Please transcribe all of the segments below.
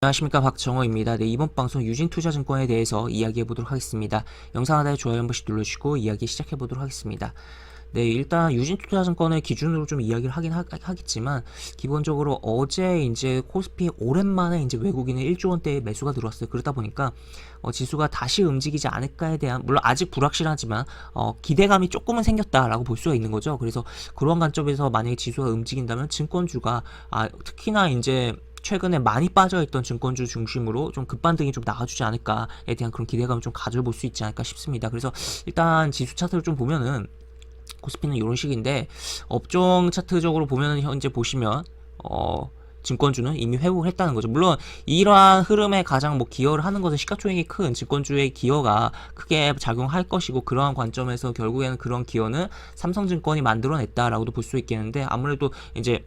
안녕하십니까, 박정호입니다. 네, 이번 방송 유진투자증권에 대해서 이야기해보도록 하겠습니다. 영상 하단에 좋아요 한 번씩 눌러주시고 이야기 시작해보도록 하겠습니다. 네, 일단 유진투자증권을 기준으로 좀 이야기를 하겠지만, 기본적으로 어제 이제 코스피 오랜만에 이제 외국인의 1조 원대의 매수가 들어왔어요. 그러다 보니까 지수가 다시 움직이지 않을까에 대한, 물론 아직 불확실하지만 기대감이 조금은 생겼다라고 볼 수가 있는 거죠. 그래서 그런 관점에서 만약에 지수가 움직인다면 증권주가 특히나 이제 최근에 많이 빠져있던 증권주 중심으로 좀 급반등이 좀 나와주지 않을까에 대한 그런 기대감을 좀 가져볼 수 있지 않을까 싶습니다. 그래서 일단 지수 차트를 좀 보면은 코스피는 이런 식인데, 업종 차트적으로 보면은 현재 보시면 증권주는 이미 회복을 했다는 거죠. 물론 이러한 흐름에 가장 기여를 하는 것은 시가총액이 큰 증권주의 기여가 크게 작용할 것이고, 그러한 관점에서 결국에는 그런 기여는 삼성증권이 만들어냈다라고도 볼 수 있겠는데, 아무래도 이제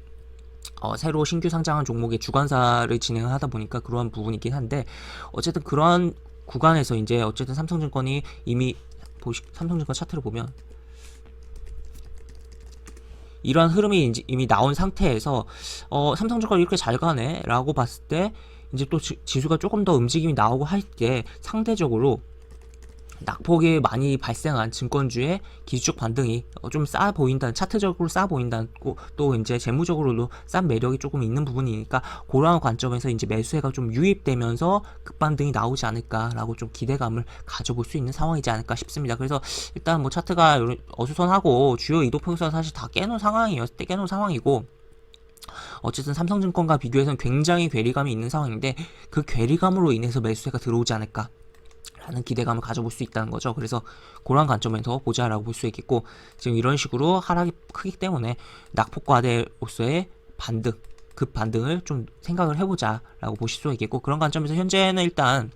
새로 신규 상장한 종목의 주관사를 진행을 하다 보니까 그러한 부분이긴 한데, 어쨌든 그러한 구간에서 이제 어쨌든 삼성증권이 이미 삼성증권 차트를 보면 이러한 흐름이 이미 나온 상태에서 삼성증권이 이렇게 잘 가네 라고 봤을 때, 이제 또 지수가 조금 더 움직임이 나오고 할 때 상대적으로 낙폭이 많이 발생한 증권주의 기술적 반등이 좀 싸 보인다는, 차트적으로 싸 보인다는, 또 이제 재무적으로도 싼 매력이 조금 있는 부분이니까, 그러한 관점에서 이제 매수세가 좀 유입되면서 급반등이 나오지 않을까라고 좀 기대감을 가져볼 수 있는 상황이지 않을까 싶습니다. 그래서 일단 차트가 어수선하고 주요 이동평선 사실 다 깨놓은 상황이고, 어쨌든 삼성증권과 비교해서는 굉장히 괴리감이 있는 상황인데, 그 괴리감으로 인해서 매수세가 들어오지 않을까 라는 기대감을 가져볼 수 있다는 거죠. 그래서 그러한 관점에서 보자라고 볼 수 있겠고, 지금 이런 식으로 하락이 크기 때문에 낙폭과대로서의 급 반등을 좀 생각을 해보자라고 보실 수 있겠고, 그런 관점에서 현재는 일단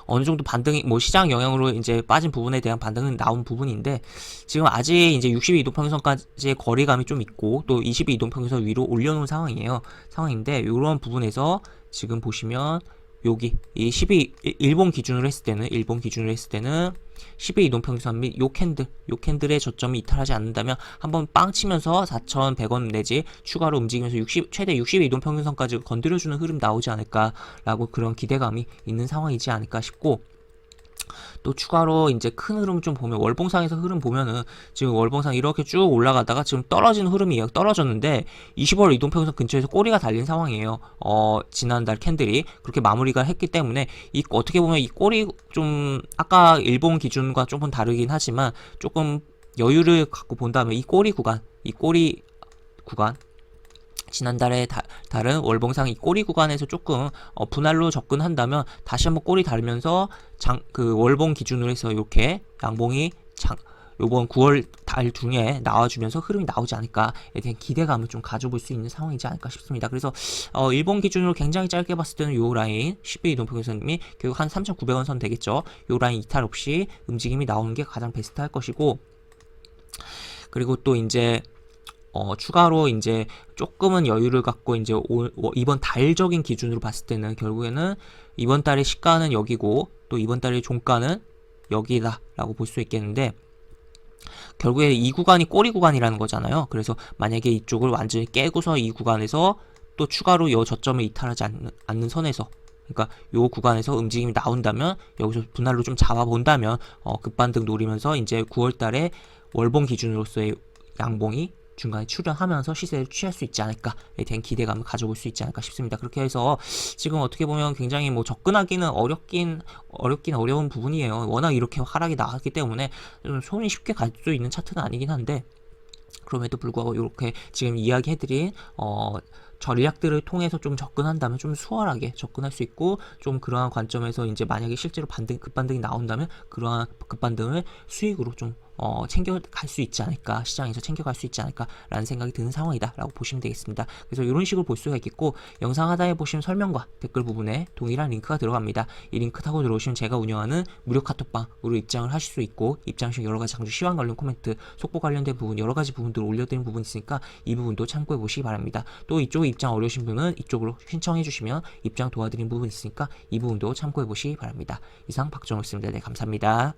어느 정도 반등이 시장 영향으로 이제 빠진 부분에 대한 반등은 나온 부분인데, 지금 아직 이제 60일 이동평균선까지의 거리감이 좀 있고, 또 20일 이동평균선 위로 올려놓은 상황인데, 이런 부분에서 지금 보시면 여기 이 일본 기준으로 했을 때는 10일 이동평균선 및 요 캔들의 저점이 이탈하지 않는다면 한번 빵 치면서 4,100원 내지 추가로 움직이면서 최대 60일 이동평균선까지 건드려주는 흐름 나오지 않을까라고 그런 기대감이 있는 상황이지 않을까 싶고, 또 추가로 이제 큰 흐름 좀 보면, 월봉상에서 흐름 보면은 지금 월봉상 이렇게 쭉 올라가다가 지금 떨어지는 흐름이에요. 떨어졌는데 20월 이동평균선 근처에서 꼬리가 달린 상황이에요. 지난달 캔들이 그렇게 마무리가 했기 때문에, 어떻게 보면 이 꼬리 좀 아까 일본 기준과 조금 다르긴 하지만, 조금 여유를 갖고 본다면 이 꼬리 구간 지난달에 다른 월봉상 이 꼬리 구간에서 조금 분할로 접근한다면 다시 한번 꼬리 달면서 월봉 기준으로 해서 이렇게 양봉이 요번 9월 달 중에 나와주면서 흐름이 나오지 않을까에 대한 기대감을 좀 가져볼 수 있는 상황이지 않을까 싶습니다. 그래서 일본 기준으로 굉장히 짧게 봤을 때는 요 라인 10일 이동평균선이 결국 한 3,900원 선 되겠죠. 요 라인 이탈 없이 움직임이 나오는 게 가장 베스트할 것이고, 그리고 또 이제 추가로 이제 조금은 여유를 갖고 이제 이번 달적인 기준으로 봤을 때는 결국에는 이번 달의 시가는 여기고, 또 이번 달의 종가는 여기다라고 볼 수 있겠는데, 결국에 이 구간이 꼬리 구간이라는 거잖아요. 그래서 만약에 이쪽을 완전히 깨고서 이 구간에서 또 추가로 이 저점을 이탈하지 않는 선에서, 그러니까 요 구간에서 움직임이 나온다면, 여기서 분할로 좀 잡아본다면 급반등 노리면서 이제 9월달에 월봉 기준으로서의 양봉이 중간에 출현하면서 시세를 취할 수 있지 않을까에 대한 기대감을 가져볼 수 있지 않을까 싶습니다. 그렇게 해서 지금 어떻게 보면 굉장히 접근하기는 어려운 부분이에요. 워낙 이렇게 하락이 나왔기 때문에 좀 손이 쉽게 갈 수 있는 차트는 아니긴 한데, 그럼에도 불구하고 이렇게 지금 이야기해드린 전략들을 통해서 좀 접근한다면 좀 수월하게 접근할 수 있고, 좀 그러한 관점에서 이제 만약에 실제로 급반등이 나온다면 그러한 급반등을 수익으로 좀 챙겨갈 수 있지 않을까, 시장에서 챙겨갈 수 있지 않을까 라는 생각이 드는 상황이다 라고 보시면 되겠습니다. 그래서 이런 식으로 볼 수가 있겠고, 영상 하단에 보시면 설명과 댓글 부분에 동일한 링크가 들어갑니다. 이 링크 타고 들어오시면 제가 운영하는 무료 카톡방으로 입장을 하실 수 있고, 입장 시 여러가지 장주 시황 관련 코멘트, 속보 관련된 부분, 여러가지 부분들을 올려드린 부분이 있으니까 이 부분도 참고해 보시기 바랍니다. 또 이쪽에 입장 어려우신 분은 이쪽으로 신청해 주시면 입장 도와드린 부분이 있으니까 이 부분도 참고해 보시기 바랍니다. 이상 박정호였습니다. 네, 감사합니다.